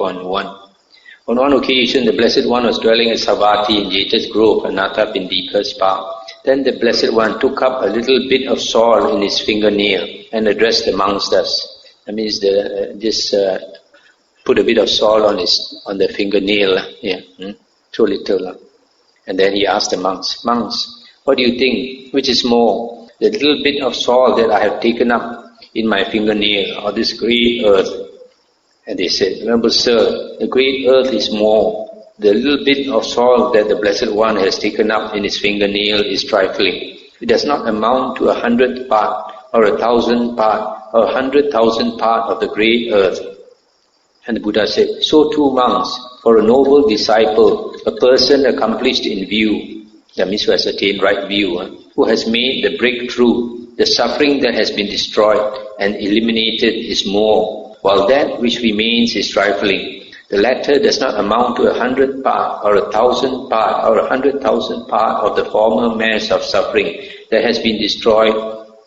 upon one. On one occasion, the Blessed One was dwelling at Savatthi in Jeta's grove, Anatta Pindika's park. Then the Blessed One took up a little bit of soil in his fingernail and addressed the monks thus. That means put a bit of salt on the fingernail, so little. And then he asked the monks, what do you think? Which is more, the little bit of salt that I have taken up in my fingernail, or this great earth? And they said, remember, sir, the great earth is more. The little bit of salt that the Blessed One has taken up in his fingernail is trifling. It does not amount to 100th part, or 1,000th part, or 100,000 part of the great earth. And the Buddha said, so too, monks, for a noble disciple, a person accomplished in view, that means who has attained right view, who has made the breakthrough, the suffering that has been destroyed and eliminated is more, while that which remains is trifling. The latter does not amount to 100th part, or 1,000th part, or 100,000 part of the former mass of suffering that has been destroyed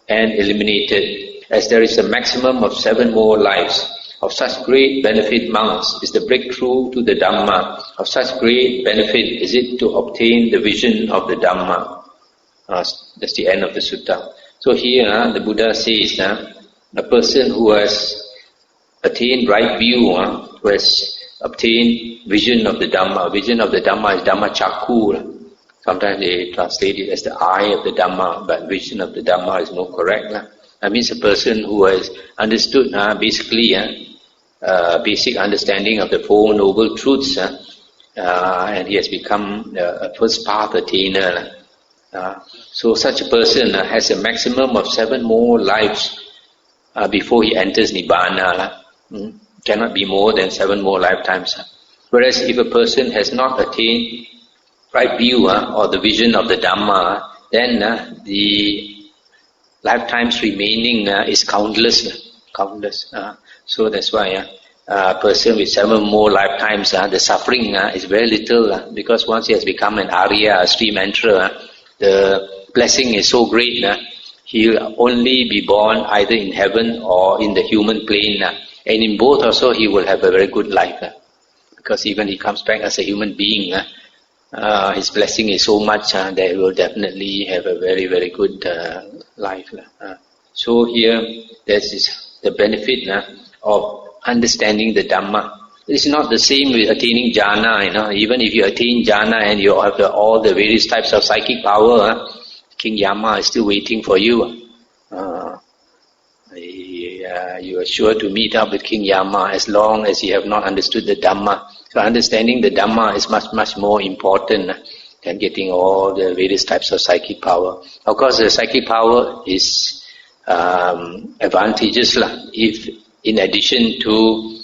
and eliminated, as there is a maximum of 7 more lives. Of such great benefit, monks, is the breakthrough to the Dhamma. Of such great benefit is it to obtain the vision of the Dhamma. That's the end of the sutta. So here the Buddha says, a person who has attained right view, who has obtained vision of the Dhamma. Vision of the Dhamma is Dhamma Chakku. Sometimes they translate it as the eye of the Dhamma, but vision of the Dhamma is more correct. That means a person who has understood basic understanding of the Four Noble Truths, and he has become a first path attainer. So such a person has a maximum of 7 more lives before he enters Nibbana. Cannot be more than 7 more lifetimes. Whereas if a person has not attained right view or the vision of the Dhamma, then the lifetimes remaining is countless. So that's why a person with 7 more lifetimes, the suffering is very little, because once he has become an Arya, a stream enterer, the blessing is so great, he'll only be born either in heaven or in the human plane, and in both also he will have a very good life, because even he comes back as a human being, his blessing is so much that he will definitely have a very, very good life. So here, there's the benefit of understanding the Dhamma. It's not the same with attaining jhana. Even if you attain jhana and you have all the various types of psychic power, King Yama is still waiting for you. You are sure to meet up with King Yama as long as you have not understood the Dhamma. So understanding the Dhamma is much, much more important than getting all the various types of psychic power. Of course, the psychic power is advantageous if in addition to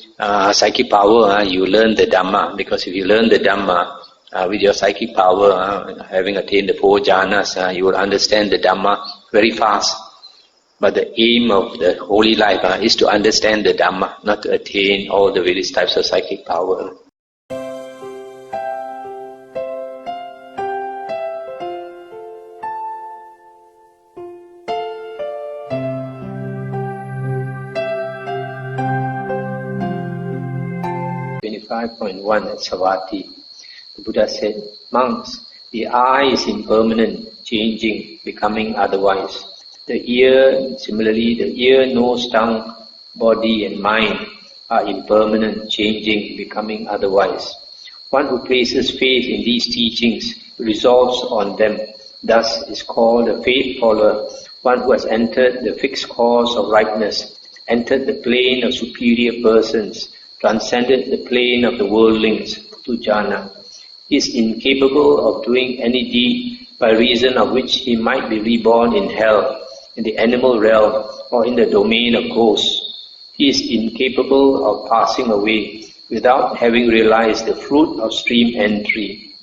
psychic power you learn the Dhamma, because if you learn the Dhamma with your psychic power, having attained the 4 jhanas, you will understand the Dhamma very fast. But the aim of the holy life is to understand the Dhamma, not to attain all the various types of psychic power. At Savatthi, the Buddha said, monks, the eye is impermanent, changing, becoming otherwise. The ear, similarly, the ear, nose, tongue, body and mind are impermanent, changing, becoming otherwise. One who places faith in these teachings resolves on them, thus is called a faith follower. One who has entered the fixed course of rightness, entered the plane of superior persons, transcended the plane of the worldlings to jhana, is incapable of doing any deed by reason of which he might be reborn in hell, in the animal realm, or in the domain of ghosts. He is incapable of passing away without having realized the fruit of stream entry.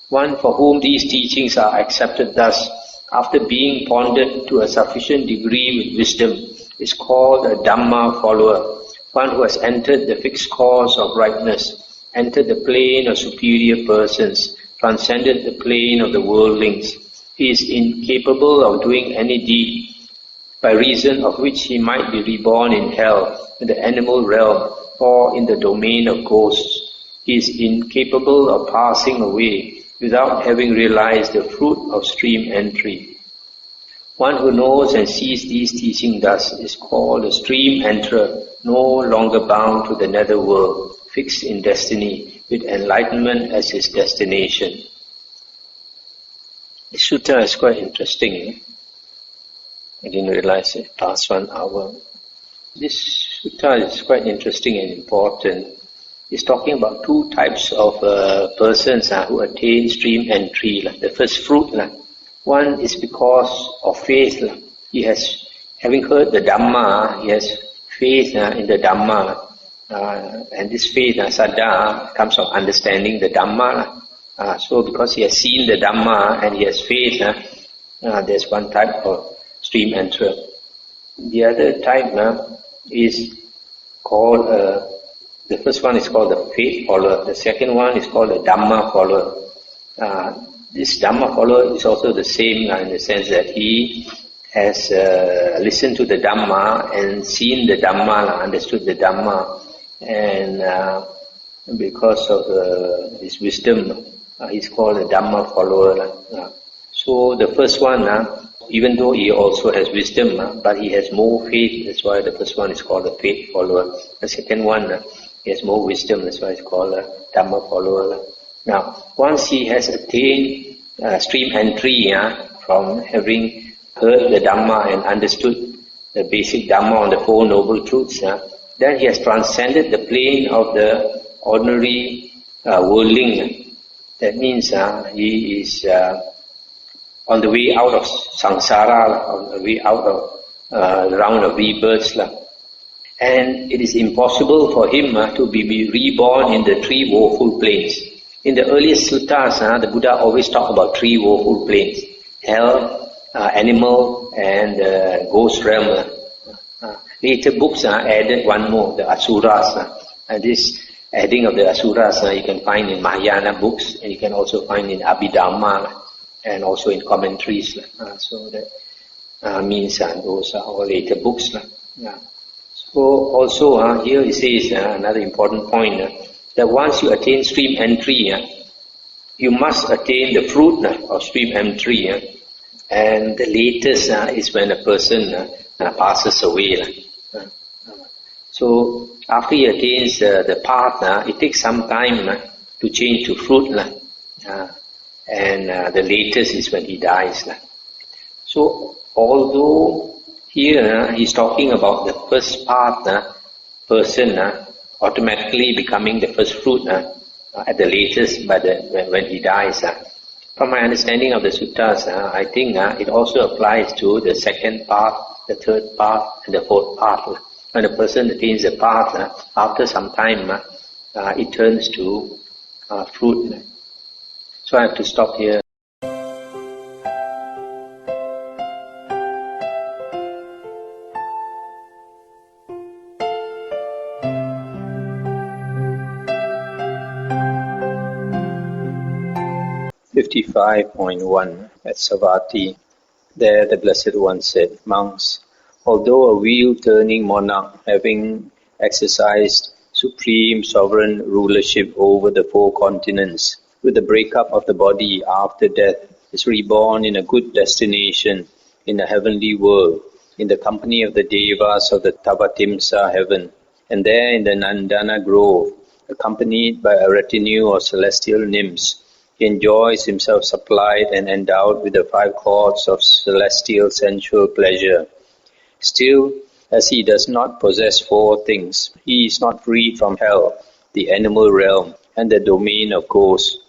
One for whom these teachings are accepted thus, after being pondered to a sufficient degree with wisdom, is called a Dhamma follower. One who has entered the fixed course of rightness, entered the plane of superior persons, transcended the plane of the worldlings. He is incapable of doing any deed by reason of which he might be reborn in hell, in the animal realm, or in the domain of ghosts. He is incapable of passing away without having realized the fruit of stream entry. One who knows and sees these teachings thus is called a stream enterer, no longer bound to the nether world, fixed in destiny, with enlightenment as his destination. The sutta is quite interesting. I didn't realize it past 1 hour. This sutta is quite interesting and important. It's talking about two types of persons who attain stream entry. The first fruit. One is because of faith. He has, having heard the Dhamma, he has faith in the Dhamma. And this faith, saddha, comes from understanding the Dhamma. So because he has seen the Dhamma and he has faith, there's one type of stream enterer. The other type is called, the first one is called the faith follower. The second one is called the Dhamma follower. This Dhamma follower is also the same in the sense that he has listened to the Dhamma and seen the Dhamma, understood the Dhamma, and because of his wisdom, he's called a Dhamma follower. So the first one, even though he also has wisdom, but he has more faith, that's why the first one is called a faith follower. The second one, he has more wisdom, that's why it's called a Dhamma follower. Now, once he has attained stream entry from having heard the Dhamma and understood the basic Dhamma on the Four Noble Truths, then he has transcended the plane of the ordinary worldling. That means he is on the way out of samsara, on the way out of the round of rebirths. And it is impossible for him to be reborn in the three woeful planes. In the earliest suttas, the Buddha always talked about three woeful planes: hell, animal, and ghost realm. Later books added one more, the asuras. And this adding of the asuras you can find in Mahayana books, and you can also find in Abhidhamma and also in commentaries. So that means those are all later books. So also here it says another important point, that once you attain stream entry, you must attain the fruit of stream entry, and the latest is when a person passes away. So after he attains the path, it takes some time to change to fruit, and the latest is when he dies. So although here he's talking about the first path person automatically becoming the first fruit at the latest when he dies. From my understanding of the suttas, I think it also applies to the second path, the third path, and the fourth path. When a person attains the path, after some time, it turns to fruit. So I have to stop here. .1 at Savatthi. There the Blessed One said, "Monks, although a wheel-turning monarch having exercised supreme sovereign rulership over the four continents, with the breakup of the body after death, is reborn in a good destination in a heavenly world, in the company of the Devas of the Tavatimsa heaven, and there in the Nandana grove, accompanied by a retinue of celestial nymphs, he enjoys himself supplied and endowed with the five chords of celestial sensual pleasure. Still, as he does not possess four things, he is not freed from hell, the animal realm, and the domain of ghosts,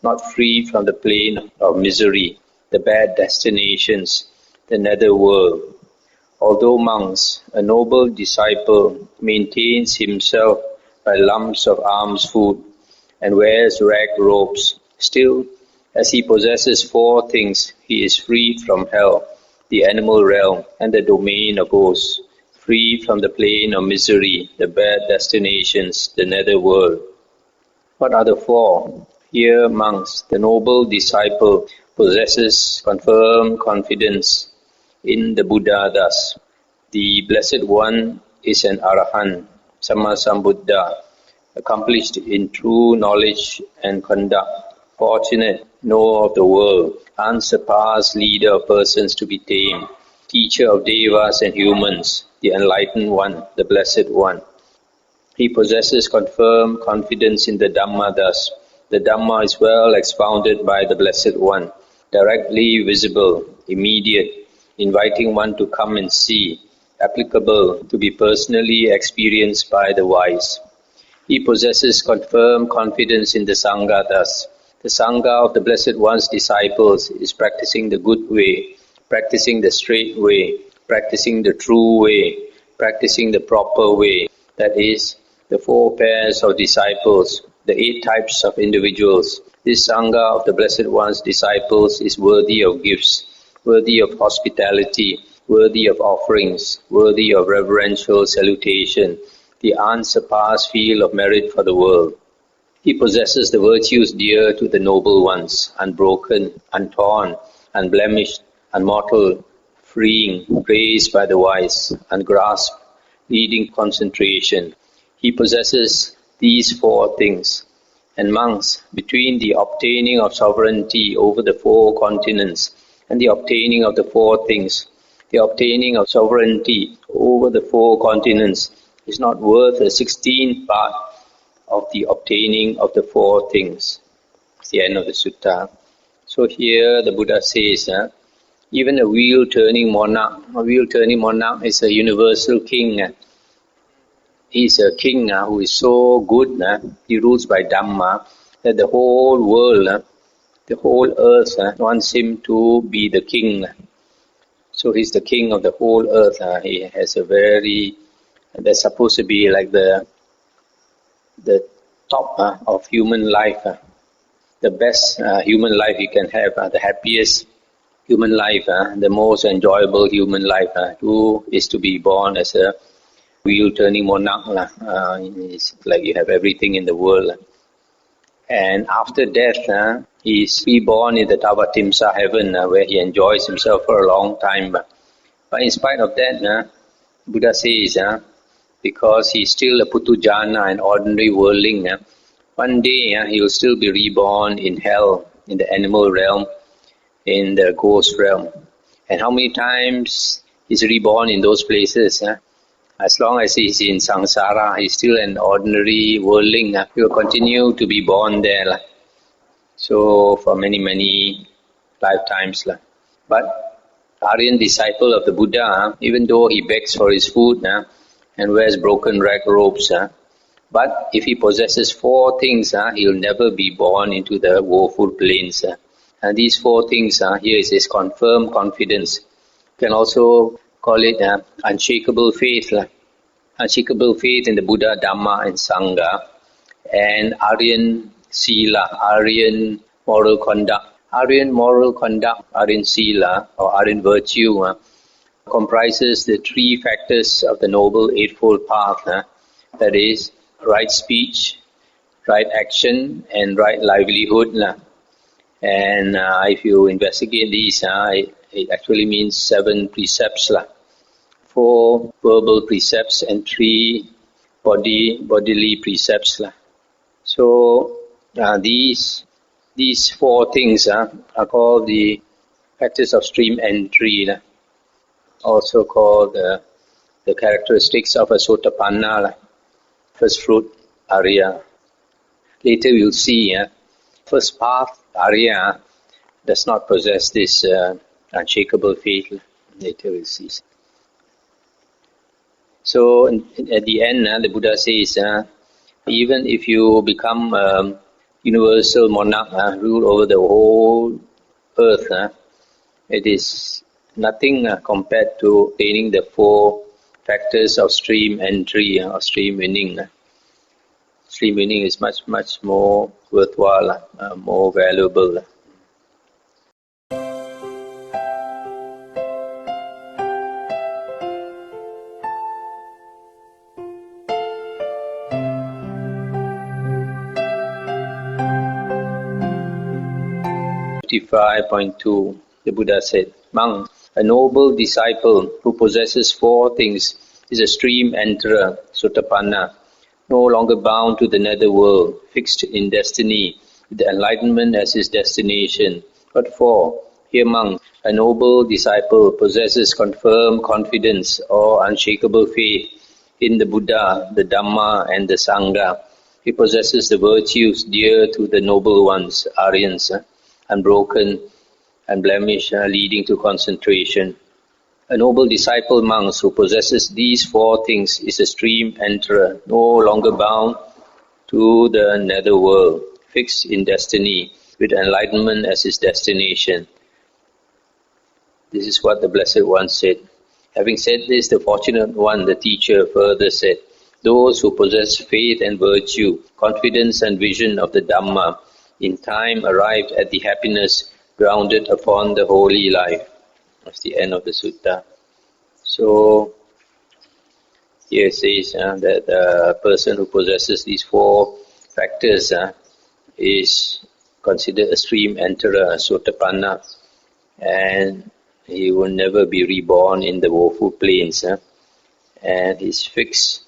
not freed from the plane of misery, the bad destinations, the nether world. Although monks, a noble disciple maintains himself by lumps of alms food and wears rag robes, still, as he possesses four things, he is freed from hell, the animal realm, and the domain of ghosts, freed from the plane of misery, the bad destinations, the nether world. What are the four? Here, monks, the noble disciple possesses confirmed confidence in the Buddha thus: the Blessed One is an Arahant, Sammasambuddha, accomplished in true knowledge and conduct, fortunate knower of the world, unsurpassed leader of persons to be tamed, teacher of devas and humans, the enlightened one, the blessed one. He possesses confirmed confidence in the Dhamma thus. The Dhamma is well expounded by the Blessed One, directly visible, immediate, inviting one to come and see, applicable to be personally experienced by the wise. He possesses confirmed confidence in the Sangha thus. The Sangha of the Blessed One's disciples is practicing the good way, practicing the straight way, practicing the true way, practicing the proper way, that is, the 4 pairs of disciples, the 8 types of individuals. This Sangha of the Blessed One's disciples is worthy of gifts, worthy of hospitality, worthy of offerings, worthy of reverential salutation, the unsurpassed field of merit for the world. He possesses the virtues dear to the noble ones, unbroken, untorn, unblemished, unmortal, freeing, praised by the wise, ungrasped, leading concentration. He possesses these 4 things. And monks, between the obtaining of sovereignty over the 4 continents and the obtaining of the 4 things, the obtaining of sovereignty over the 4 continents is not worth a 16th part of the obtaining of the 4 things. It's the end of the sutta. So here the Buddha says, even a wheel-turning monarch is a universal king. He's a king who is so good, he rules by Dhamma, that the whole world, the whole earth wants him to be the king. So he's the king of the whole earth. He has a that's supposed to be like the top of human life, the best human life you can have, the happiest human life, the most enjoyable human life, who is to be born as a wheel-turning monarch. It's like you have everything in the world. And after death, he is reborn in the Tavatimsa heaven, where he enjoys himself for a long time. But in spite of that, Buddha says, because he is still a Putujana, an ordinary worldling, one day he will still be reborn in hell, in the animal realm, in the ghost realm. And how many times he's reborn in those places? As long as he's in samsara, he's still an ordinary worldling. He will continue to be born there. So for many, many lifetimes. But Aryan disciple of the Buddha, even though he begs for his food and wears broken rag robes, but if he possesses 4 things, he will never be born into the woeful plains. And these 4 things, here is his confirmed confidence. You can also call it unshakable faith. Unshakable faith in the Buddha, Dhamma and Sangha. And Aryan Sila, Aryan moral conduct. Aryan moral conduct, Aryan Sila or Aryan virtue comprises the 3 factors of the Noble Eightfold Path. That is, right speech, right action and right livelihood. And if you investigate these, it actually means 7 precepts. 4 verbal precepts and 3 bodily precepts. So these 4 things are called the factors of stream entry, also called the characteristics of a Sotapanna, first fruit Arya. Later we'll see first path Arya does not possess this unshakable faith. Later we'll see. So at the end, the Buddha says, even if you become universal monarch, rule over the whole earth, it is nothing compared to attaining the 4 factors of stream entry or stream winning. Stream winning is much, much more worthwhile, more valuable. .2, the Buddha said, Monk, a noble disciple who possesses 4 things is a stream enterer, Sotapanna, no longer bound to the nether world, fixed in destiny, with the enlightenment as his destination. What for? Here monk, a noble disciple possesses confirmed confidence or unshakable faith in the Buddha, the Dhamma and the Sangha. He possesses the virtues dear to the noble ones, Aryans, unbroken, unblemished, leading to concentration. A noble disciple monk who possesses these four things is a stream enterer, no longer bound to the nether world, fixed in destiny, with enlightenment as his destination. This is what the Blessed One said. Having said this, the Fortunate One, the teacher, further said, those who possess faith and virtue, confidence and vision of the Dhamma, in time arrived at the happiness grounded upon the holy life. That's the end of the sutta. So, here it says that the person who possesses these four factors is considered a stream enterer, Sotapanna, and he will never be reborn in the woeful plains, and he's fixed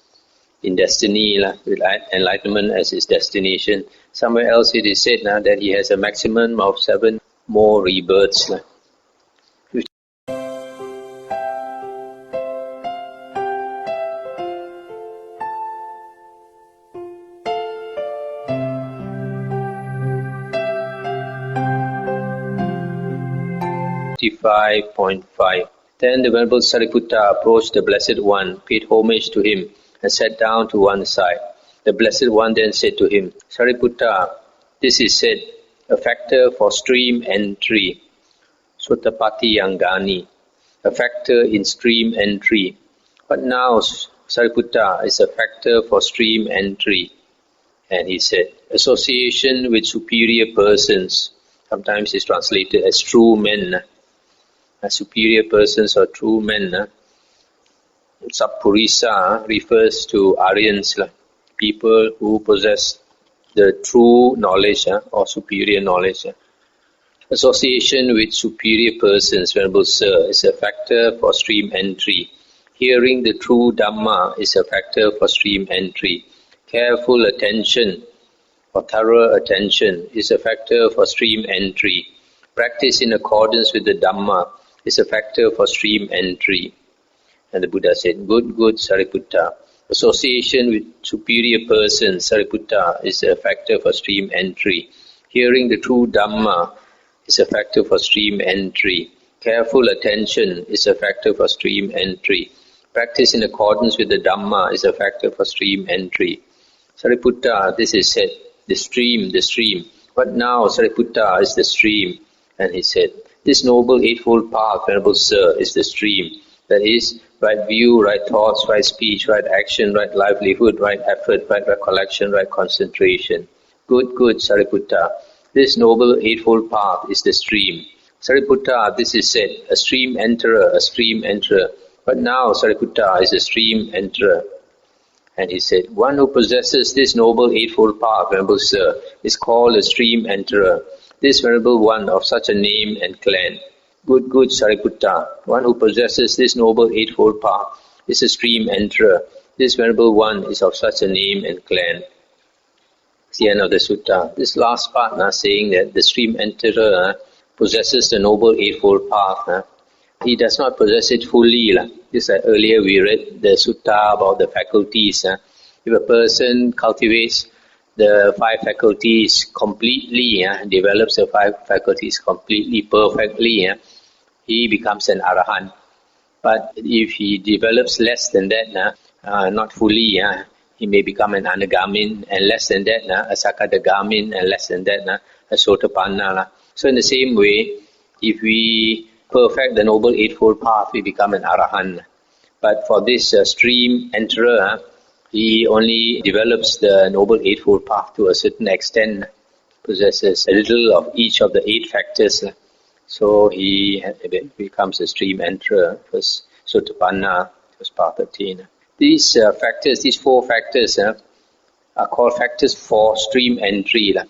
in destiny with enlightenment as his destination. Somewhere else it is said that he has a maximum of 7 more rebirths. 55.5. Then the Venerable Sariputta approached the Blessed One, paid homage to him, and sat down to one side. The Blessed One then said to him, Sariputta, this is said, a factor for stream entry, Sutapati Yangani, a factor in stream entry. What now, Sariputta, is a factor for stream entry? And he said, association with superior persons, sometimes is translated as true men, superior persons or true men. Sappurisa refers to Aryans, people who possess the true knowledge or superior knowledge. Association with superior persons, Venerable Sir, is a factor for stream entry. Hearing the true Dhamma is a factor for stream entry. Careful attention or thorough attention is a factor for stream entry. Practice in accordance with the Dhamma is a factor for stream entry. And the Buddha said, good, Sariputta. Association with superior persons, Sariputta, is a factor for stream entry. Hearing the true Dhamma is a factor for stream entry. Careful attention is a factor for stream entry. Practice in accordance with the Dhamma is a factor for stream entry. Sariputta, this is said, the stream. What now, Sariputta, is the stream? And he said, this noble eightfold path, Venerable Sir, is the stream. That is, right view, right thoughts, right speech, right action, right livelihood, right effort, right recollection, right concentration. Good, Sariputta. This noble eightfold path is the stream. Sariputta, this is said, a stream enterer. But now, Sariputta, is a stream enterer. And he said, one who possesses this noble eightfold path, Venerable Sir, is called a stream enterer. This Venerable One of such a name and clan. Good, Sariputta. One who possesses this noble eightfold path is a stream enterer. This Venerable One is of such a name and clan. It's the end of the sutta. This last part saying that the stream enterer possesses the noble eightfold path. He does not possess it fully. Just like earlier we read the sutta about the faculties. If a person cultivates the 5 faculties completely, develops the 5 faculties completely, perfectly, he becomes an arahant. But if he develops less than that, not fully, he may become an anagamin, and less than that, a sakadagamin, and less than that, a sotapanna. So in the same way, if we perfect the Noble Eightfold Path, we become an arahant. But for this stream enterer, he only develops the Noble Eightfold Path to a certain extent, possesses a little of each of the 8 factors. So he becomes a stream enterer, first sotapanna, first path attained. These factors, these 4 factors, are called factors for stream entry. It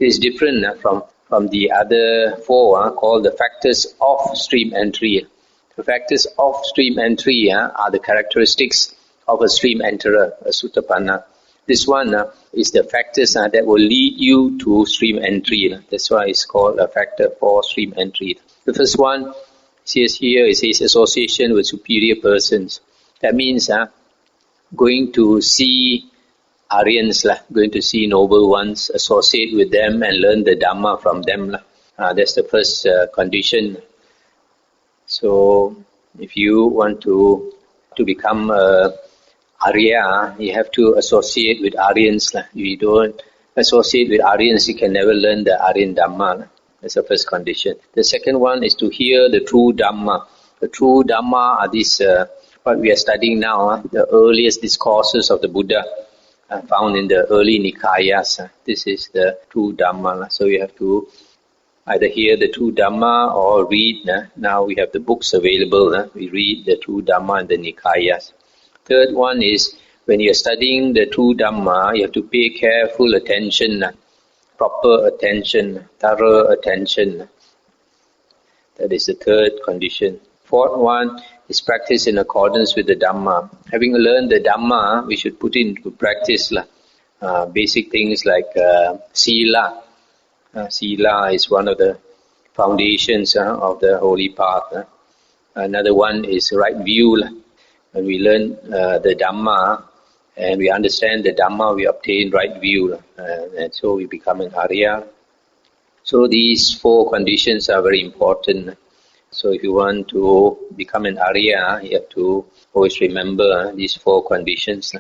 is different from the other 4 called the factors of stream entry. The factors of stream entry are the characteristics of a stream enterer, a Suttapanna. This one is the factors that will lead you to stream entry. That's why it's called a factor for stream entry. The first one, says here, it says association with superior persons. That means going to see Aryans, going to see noble ones, associate with them and learn the Dhamma from them. That's the first condition. So if you want to become Arya, you have to associate with Aryans. If you don't associate with Aryans, you can never learn the Aryan Dhamma. That's the first condition. The second one is to hear the true Dhamma. The true Dhamma are these, what we are studying now, the earliest discourses of the Buddha, found in the early Nikayas. This is the true Dhamma. So you have to either hear the true Dhamma or read. Now we have the books available. We read the true Dhamma in the Nikayas. Third one is, when you are studying the true Dhamma, you have to pay careful attention, proper attention, thorough attention. That is the third condition. Fourth one is practice in accordance with the Dhamma. Having learned the Dhamma, we should put into practice basic things like Sila. Sila is one of the foundations of the holy path. Another one is right view. When we learn the Dhamma and we understand the Dhamma, we obtain right view, and so we become an Arya. So these four conditions are very important. So if you want to become an Arya, you have to always remember these four conditions.